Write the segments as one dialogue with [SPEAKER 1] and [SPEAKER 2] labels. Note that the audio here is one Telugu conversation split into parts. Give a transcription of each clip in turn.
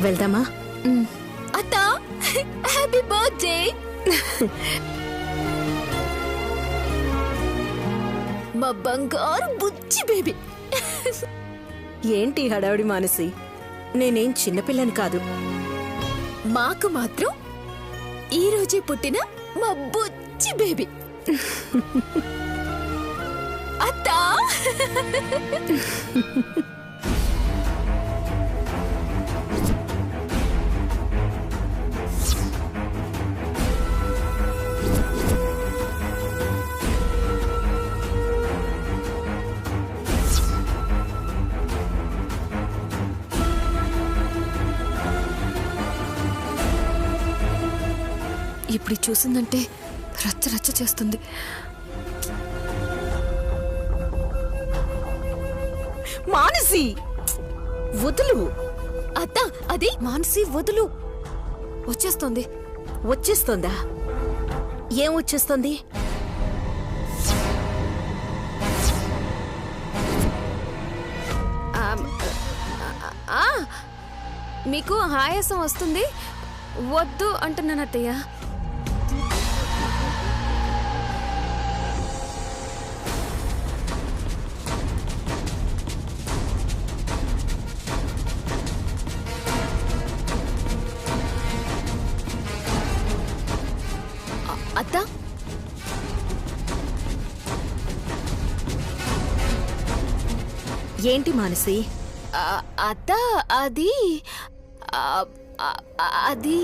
[SPEAKER 1] వెళ్దామా?
[SPEAKER 2] అత్త హ్యాపీ బర్త్డే. మా బంగారు బుజ్జి బేబీ.
[SPEAKER 1] ఏంటి హడావిడి మానసి? నేనేం చిన్నపిల్లని కాదు.
[SPEAKER 2] మాకు మాత్రం ఈ రోజే పుట్టిన మా బుజ్జి బేబీ. అత్త ఇప్పుడు చూసిందంటే రచ్చ రచ్చ చేస్తుంది.
[SPEAKER 1] మానసి వదులు.
[SPEAKER 2] అత్త అది మానసి వదులు. వచ్చేస్తుంది.
[SPEAKER 1] వచ్చేస్తోందా? ఏం వచ్చేస్తుంది?
[SPEAKER 2] మీకు ఆయాసం వస్తుంది, వద్దు అంటున్నాను అత్తయ్య. అత్త
[SPEAKER 1] ఏంటి మానసి?
[SPEAKER 2] అత్త అది అది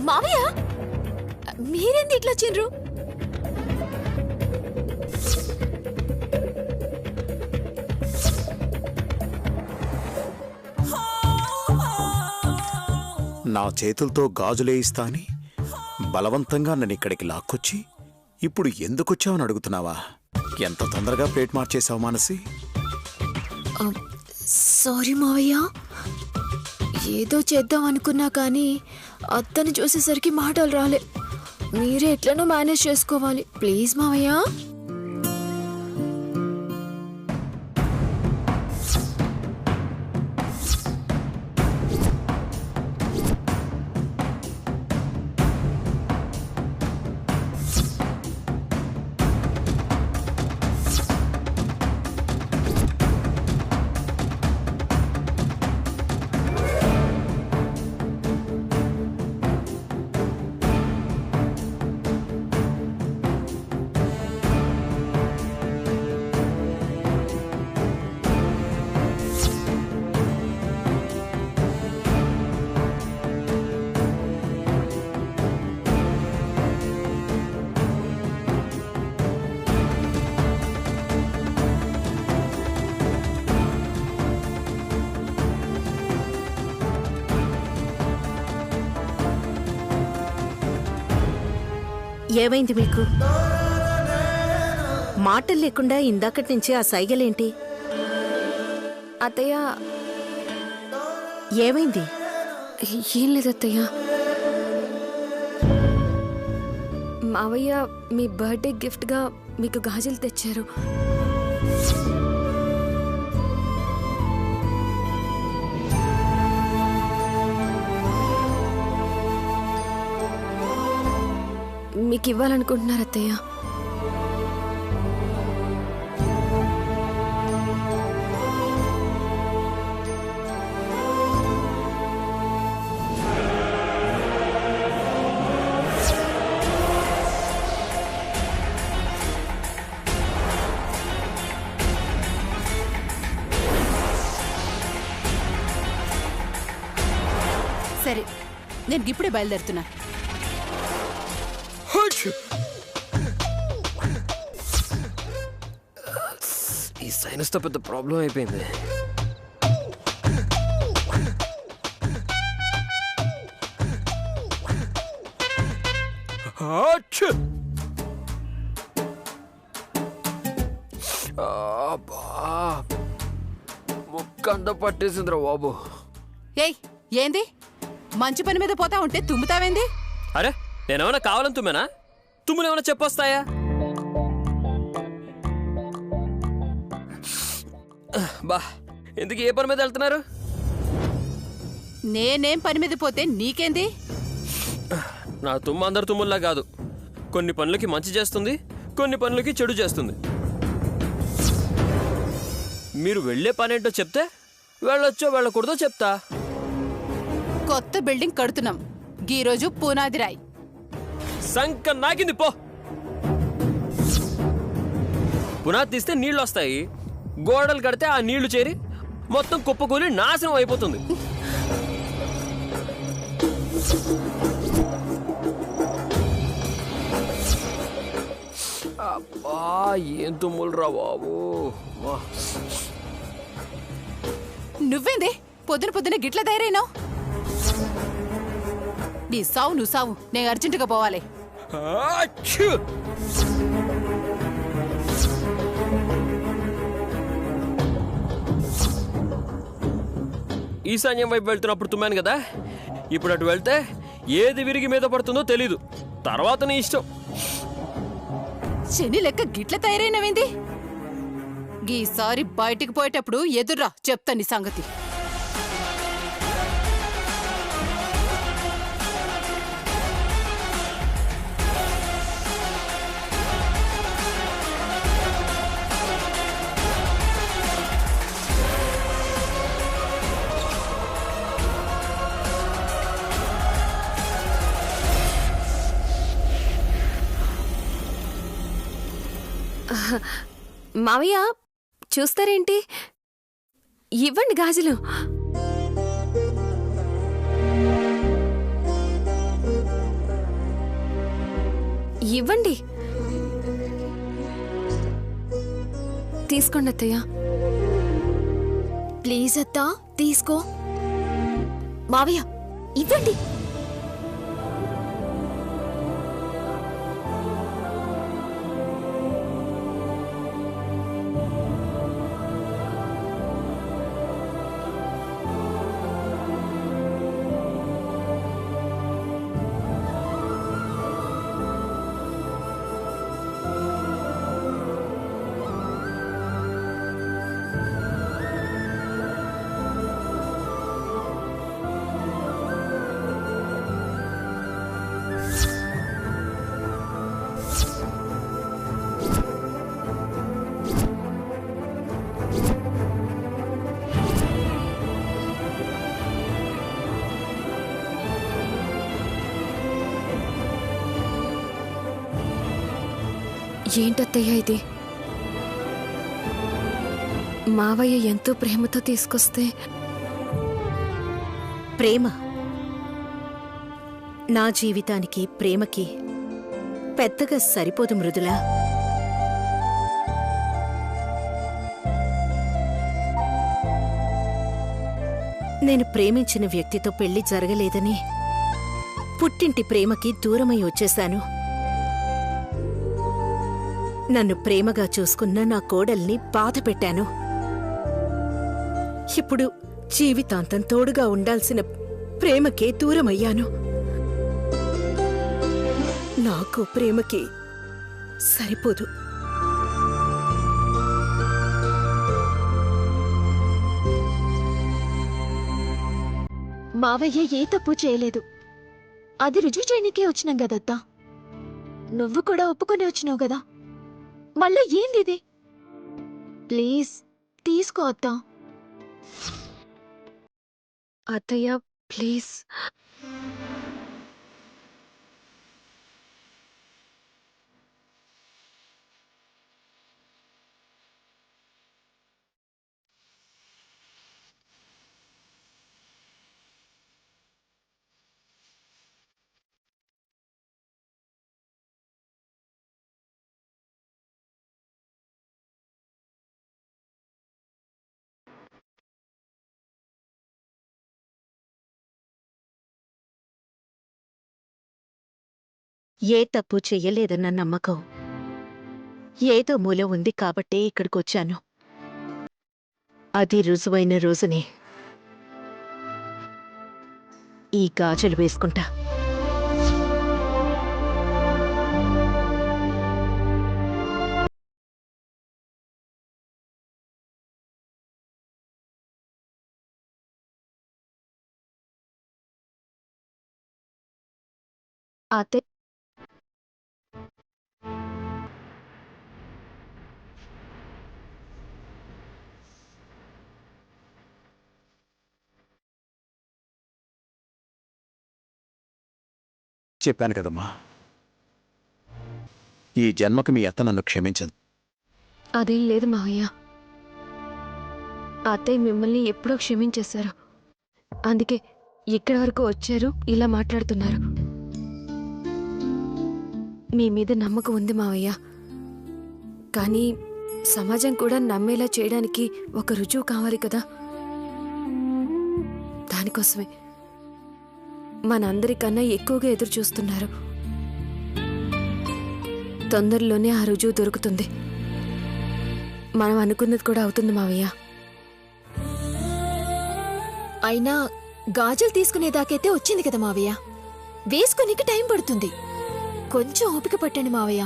[SPEAKER 2] మావయ్య మీరేంది ఇట్లా వచ్చిండ్రు?
[SPEAKER 3] నా చేతులతో గాజులేయిస్తా అని బలవంతంగా నన్ను ఇక్కడికి లాక్కొచ్చి ఇప్పుడు ఎందుకొచ్చావని అడుగుతున్నావా? ఎంత తొందరగా ప్లేట్ మార్చేసావు మానసి.
[SPEAKER 2] సారీ మావయ్య, ఏదో చేద్దాం అనుకున్నా కానీ అత్తని చూసేసరికి మాటలు రాలే. మీరే ఎట్లనో మేనేజ్ చేసుకోవాలి ప్లీజ్ మావయ్య.
[SPEAKER 1] ఏమైంది మీకు? మాటలు లేకుండా ఇందాకటి నుంచి ఆ సైగలేంటి?
[SPEAKER 2] అత్తయ్య
[SPEAKER 1] ఏమైంది?
[SPEAKER 2] ఏం లేదు అత్తయ్య. మావయ్య మీ బర్త్డే గిఫ్ట్గా మీకు గాజులు తెచ్చారు. మీకు ఇవ్వాలనుకుంటున్నారు అత్తయ్య.
[SPEAKER 4] సరే, నేను ఇప్పుడే బయలుదేరుతున్నా.
[SPEAKER 5] ఈ సైనస్ తో పెద్ద ప్రాబ్లం అయిపోయింది. ముక్కంతా పట్టేసిందిరా బాబు.
[SPEAKER 4] ఏయ్, ఏంది మంచి పని మీద పోతా ఉంటే తుమ్ముతావేంది?
[SPEAKER 5] అరే, నేనేమన్నా కావాలని తుమ్మేనా? తుమ్ములేమన్నా చెప్పొస్తాయా? బా ఎందుకు ఏ పని మీద వెళ్తున్నారు?
[SPEAKER 4] నేనేం పని మీద పోతే నీకేంది?
[SPEAKER 5] నా తుమ్మ అందరు తుమ్ముల్లా కాదు. కొన్ని పనులకి మంచి చేస్తుంది, కొన్ని పనులకి చెడు చేస్తుంది. మీరు వెళ్ళే పనేంటో చెప్తే వెళ్ళొచ్చో వెళ్ళకూడదో చెప్తా.
[SPEAKER 4] కొత్త బిల్డింగ్ కడుతున్నాం, గీరోజు పునాది రాయి.
[SPEAKER 5] సంక నాకింది పో. పునాది తీస్తే నీళ్ళు వస్తాయి, గోడలు కడితే ఆ నీళ్లు చేరి మొత్తం కుప్పకూలి నాశనం అయిపోతుంది. అబ్బా ఏం తుమ్ములు రా బాబు. వా.
[SPEAKER 4] నువ్వేంది పొద్దున పొద్దున గిట్ల తయారైనావు? నీ సావు నువ్వు సావు, నేను అర్జెంటుగా పోవాలి.
[SPEAKER 5] ఆచ్చూ! ఈశాన్యం వైపు వెళ్తున్నప్పుడు తుమ్మాను కదా, ఇప్పుడు అటు వెళ్తే ఏది విరిగి మీద పడుతుందో తెలీదు. తర్వాత నీ ఇష్టం.
[SPEAKER 4] శని లెక్క గిట్ల తయారైనవేంది? ఈసారి బయటికి పోయేటప్పుడు ఎదుర్రా, చెప్తా నీ సంగతి.
[SPEAKER 2] మావయ్య చూస్తారేంటి? ఇవ్వండి గాజులు. ఇవ్వండి. తీసుకోండి అత్తయ్య. ప్లీజ్ అత్తా తీసుకో. మావయ్య ఇవ్వండి. ఏంటత్తయ్య ఇది? మావయ్య ఎంతో ప్రేమతో తీసుకొస్తే.
[SPEAKER 1] ప్రేమ నా జీవితానికి ప్రేమకి పెద్దగా సరిపోదు మృదులా. నేను ప్రేమించిన వ్యక్తితో పెళ్లి జరగలేదని పుట్టింటి ప్రేమకి దూరమై వచ్చేశాను. నన్ను ప్రేమగా చూసుకున్న నా కోడల్ని బాధ పెట్టాను. ఇప్పుడు జీవితాంతం తోడుగా ఉండాల్సిన ప్రేమకే దూరమయ్యాను. నాకు ప్రేమకి సరిపోదు.
[SPEAKER 2] మావయ్య ఏ తప్పు చేయలేదు. అది రుజువు చేయనికే వచ్చినాం కదత్తా. నువ్వు కూడా ఒప్పుకొని వచ్చినావు కదా, మళ్ళీ ఏంది ఇది? ప్లీజ్ తీసుకో అత్తా. అత్తయ్య ప్లీజ్.
[SPEAKER 1] ఏ తప్పు చెయ్యలేదన్న నమ్మకం ఏదో మూల ఉంది కాబట్టే ఇక్కడికొచ్చాను. అది రుజువైన రోజునే ఈ గాజులు వేసుకుంటా.
[SPEAKER 2] అత్తయ్య
[SPEAKER 3] చెప్పాను కదమ్మా, ఈ జన్మకు మీ అత్త నన్ను క్షమించదు.
[SPEAKER 2] అదేం లేదు మావయ్య. అత్తయ్య మిమ్మల్ని ఎప్పుడో క్షమించేశారు. అందుకే ఇక్కడి వరకు వచ్చారు, ఇలా మాట్లాడుతున్నారు. మీ మీద నమ్మకం ఉంది మావయ్య. కానీ సమాజం కూడా నమ్మేలా చేయడానికి ఒక రుజువు కావాలి కదా. దానికోసమే మనందరికన్నా ఎక్కువగా ఎదురు చూస్తున్నారు. తొందరలోనే ఆ రుజువు దొరుకుతుంది. మనం అనుకున్నది కూడా అవుతుంది మావయ్య. అయినా గాజులు తీసుకునేదాకైతే వచ్చింది కదా మావయ్య. వేసుకునికి టైం పడుతుంది. కొంచెం ఓపిక పట్టండి మావయ్య.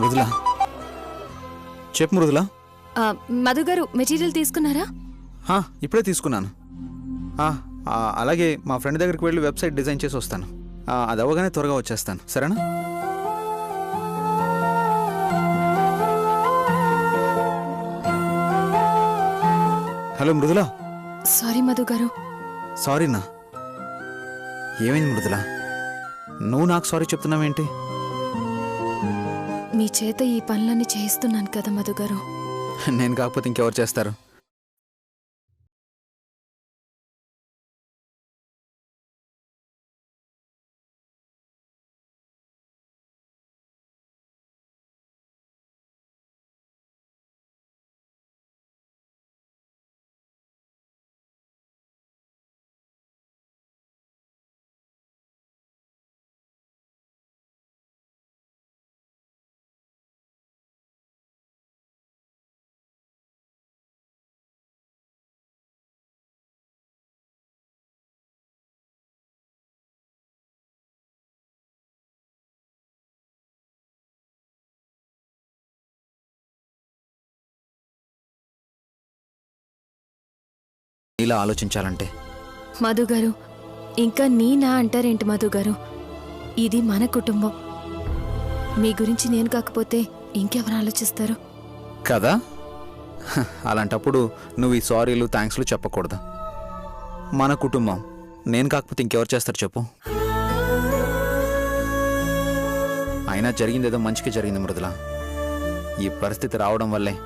[SPEAKER 6] మృదులా, చెప్పు మృదులా.
[SPEAKER 2] మధు గారు మెటీరియల్ తీసుకున్నారా?
[SPEAKER 6] ఇప్పుడే తీసుకున్నాను. అలాగే మా ఫ్రెండ్ దగ్గరికి వెళ్ళి వెబ్సైట్ డిజైన్ చేసి వస్తాను. అది అవ్వగానే త్వరగా వచ్చేస్తాను, సరేనా? హలో మృదులా.
[SPEAKER 2] సారీ మధు గారు.
[SPEAKER 6] సారీనా? ఏమైంది మృదులా? నువ్వు నాకు సారీ చెప్తున్నావేంటి?
[SPEAKER 2] మీ చేత ఈ పనులన్నీ చేయిస్తున్నాను కదా మధు గారు.
[SPEAKER 6] నేను కాకపోతే ఇంకెవరు చేస్తారు? ఇలా ఆలోచించాలంటే
[SPEAKER 2] మధు గారు, ఇంకా నా అంటారేంటి మధు గారు? ఇది మన కుటుంబం. మీ గురించి నేను కాకపోతే ఇంకెవరు ఆలోచిస్తారు
[SPEAKER 6] కదా. అలాంటప్పుడు నువ్వు ఈ సారీలు థ్యాంక్స్లు చెప్పకూడదు. మన కుటుంబం, నేను కాకపోతే ఇంకెవరు చేస్తారు చెప్పు? అయినా జరిగిందేదో మంచిగా జరిగింది మృదులా. ఈ పరిస్థితి రావడం వల్లే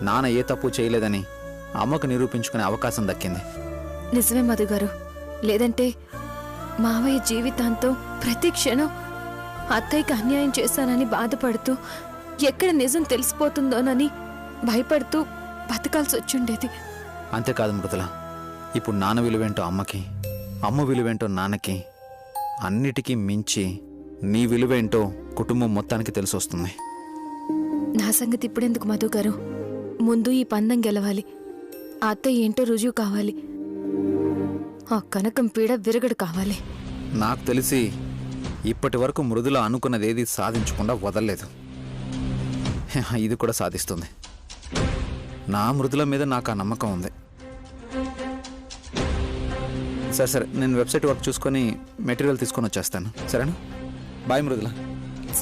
[SPEAKER 6] నాన్న ఏ తప్పు చేయలేదని అమ్మకు నిరూపించుకునే అవకాశం దక్కింది.
[SPEAKER 2] నిజమే మధు గారు. లేదంటే మావయ్య జీవితాంతం ప్రతి క్షణం అత్తయ్యకి అన్యాయం చేశానని బాధపడుతూ, ఎక్కడ నిజం తెలిసిపోతుందోనని భయపడుతూ బతకాల్సి వచ్చుండేది.
[SPEAKER 6] అంతేకాదు మృదులా, ఇప్పుడు నాన్న విలువేంటో అమ్మకి, అమ్మ విలువేంటో నాన్నకి, అన్నిటికీ మించి నీ విలువేంటో కుటుంబం మొత్తానికి తెలిసొస్తుంది.
[SPEAKER 2] నా సంగతి ఇప్పుడెందుకు మధు గారు? ముందు ఈ పందెం గెలవాలి. ఆ అత్తయ్య ఏంటో రుజువు కావాలి. ఆ కనకం పీడ విరగడు కావాలి.
[SPEAKER 6] నాకు తెలిసి ఇప్పటి వరకు మృదుల అనుకున్నది ఏది సాధించకుండా వదలలేదు. ఇది కూడా సాధిస్తుంది. నా మృదుల మీద నాకు ఆ నమ్మకం ఉంది. సరే, నేను వెబ్సైట్ వర్క్ చూసుకొని మెటీరియల్ తీసుకొని వచ్చేస్తాను, సరేనా? బాయ్ మృదుల.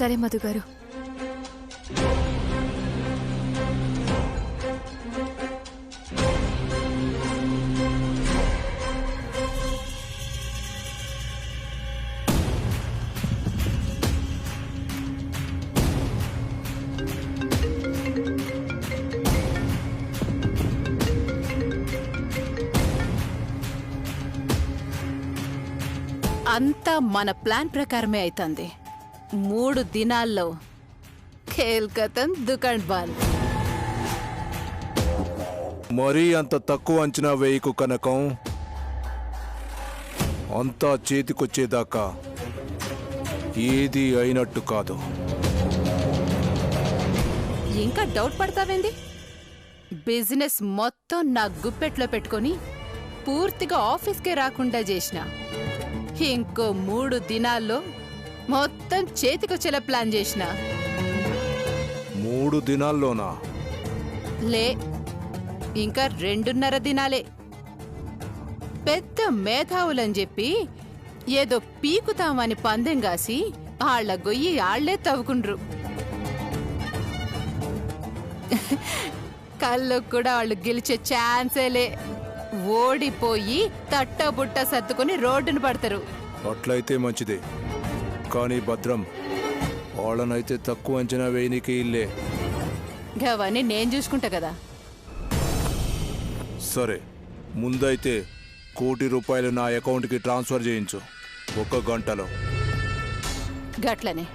[SPEAKER 2] సరే మధు గారు.
[SPEAKER 4] అంతా మన ప్లాన్ ప్రకారమే అవుతుంది. 3 దినాల్లో ఖేల్కతన్ దుకాణ్ బంద్.
[SPEAKER 7] మరీ అంత తక్కువ అంచనా వేయకు కనకం. అంతా చేతికొచ్చేదాకా ఏది అయినట్టు కాదు.
[SPEAKER 4] ఇంకా డౌట్ పడతావేంది? బిజినెస్ మొత్తం నా గుప్పెట్లో పెట్టుకొని పూర్తిగా ఆఫీస్కే రాకుండా చేసిన. ఇంకో 3 దినాల్లో మొత్తం చేతికొచ్చేలా ప్లాన్ చేసిన.
[SPEAKER 7] 3 దినాల్లోనా?
[SPEAKER 4] లే, ఇంకా 2.5 దినాలే. పెద్ద మేధావులని చెప్పి ఏదో పీకుతామని పందెం కాసి ఆళ్ల గొయ్యి ఆళ్లే తవ్వుకుండ్రు. కళ్ళు కూడా వాళ్ళు గెలిచే ఛాన్సేలే. ఓడిపోయి తట్టబుట్ట సర్దుకొని రోడ్డును పడతారు.
[SPEAKER 7] అట్లయితే మంచిదే, కానీ భద్రం, వాళ్ళనైతే తక్కువ అంచనా వేయనీకి ఇల్లే.
[SPEAKER 4] అవన్నీ నేను చూసుకుంటా కదా.
[SPEAKER 7] సరే, ముందైతే ₹1 కోటి నా అకౌంట్కి ట్రాన్స్ఫర్ చేయించు 1 గంటలో.
[SPEAKER 4] గట్లనే.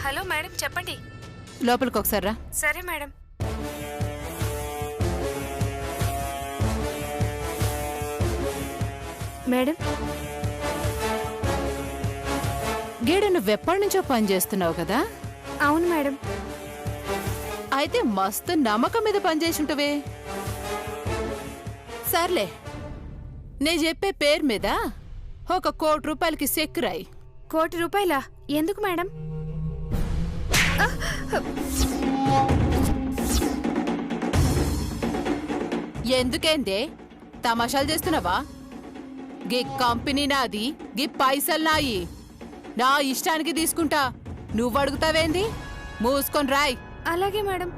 [SPEAKER 8] హలో మేడం, చెప్పండి.
[SPEAKER 4] లోపలికి ఒకసారి రా.
[SPEAKER 8] సరే మేడం. మేడం,
[SPEAKER 4] గీడ నువ్వెప్పటి నుంచో పని చేస్తున్నావు కదా?
[SPEAKER 8] అవును మేడం.
[SPEAKER 4] అయితే మస్తు నమ్మకం మీద పనిచేసుంటవే. సర్లే, నే చెప్పే పేరు మీద ఒక ₹1 కోటి చెక్ రాయి.
[SPEAKER 8] ₹1 కోటి? ఎందుకు మేడం?
[SPEAKER 4] ఎందుకేందే తమాషాలు చేస్తున్నావా? గీ కంపెనీ నాది, గీ పైసలు నాయి. నా ఇష్టానికి తీసుకుంటా. నువ్వు అడుగుతావేంది? మూసుకొని రాయ్.
[SPEAKER 8] అలాగే మేడం.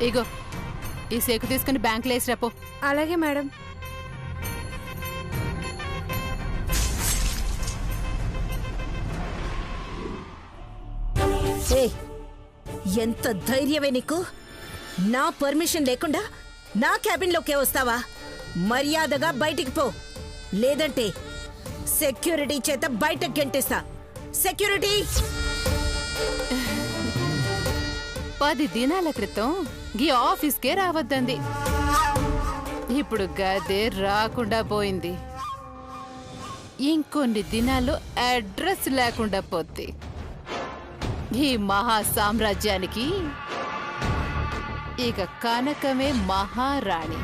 [SPEAKER 4] ఇగో ఈ సేకు తీసుకుని బ్యాంకులో వేసి రాపో.
[SPEAKER 8] అలాగే మేడం.
[SPEAKER 1] ఎంత ధైర్యమే నీకు? నా పర్మిషన్ లేకుండా నా క్యాబిన్లోకే వస్తావా? మర్యాదగా బయటికి పో, లేదంటే సెక్యూరిటీ చేత బయటకు గెంటేస్తా. సెక్యూరిటీ!
[SPEAKER 4] 10 దినాల క్రితం గీ ఆఫీస్కే రావద్దంది. ఇప్పుడు గదే రాకుండా పోయింది. ఇంకొన్ని దినాల్లో అడ్రస్ లేకుండా పోద్ది. ఈ మహా సామ్రాజ్యానికి ఇక కనకమే మహారాణి.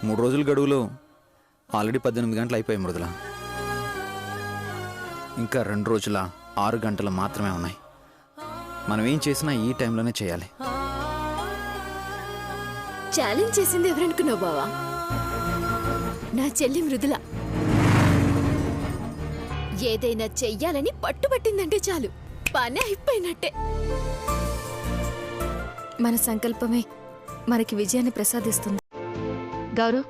[SPEAKER 6] మూడు రోజుల గడువులో ఆల్రెడీ 18 గంటలు అయిపోయాయి మృదుల. ఇంకా 2 రోజుల 6 గంటలు మాత్రమే ఉన్నాయి. మనం ఏం చేసినా ఈ టైంలోనే చేయాలి.
[SPEAKER 2] ఛాలెంజ్ చేసింది ఎవరనుకున్నావు బావా? నా చెల్లి మృదుల. ఏదైనా చెయ్యాలని పట్టుబట్టిందంటే చాలు, పని అయిపోయినట్టే. మన సంకల్పమే మనకి విజయాన్ని ప్రసాదిస్తుంది. గౌరవ్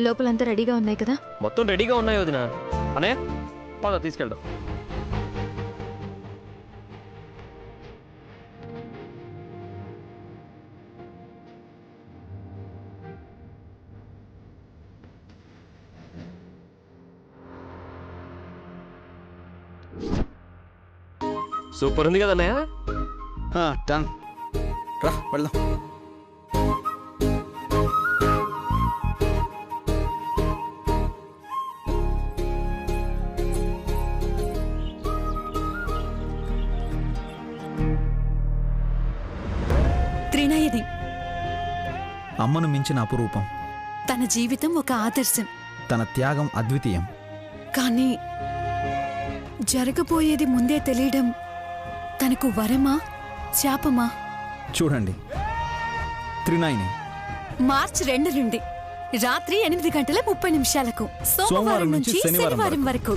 [SPEAKER 2] లోపలంతా రెడీగా ఉన్నాయి కదా?
[SPEAKER 5] మొత్తం రెడీగా ఉన్నాయి వదినా. అన్నయ్య పద తీసుకెళ్దాం. సూపర్ ఉంది కదా అన్నయ్య.
[SPEAKER 6] డన్, రా వెళ్దాం.
[SPEAKER 9] త్రినయని
[SPEAKER 6] అమ్మను మించిన అపురూపం,
[SPEAKER 9] తన జీవితం ఒక ఆదర్శం.
[SPEAKER 6] తన త్యాగం అద్వితీయం.
[SPEAKER 9] కానీ జరగబోయేది ముందే తెలియడం తనకు వరమా శాపమా?
[SPEAKER 6] చూడండి, త్రినయని
[SPEAKER 9] మార్చి 2 నుండి రాత్రి 8:30 సోమవారం నుంచి శనివారం వరకు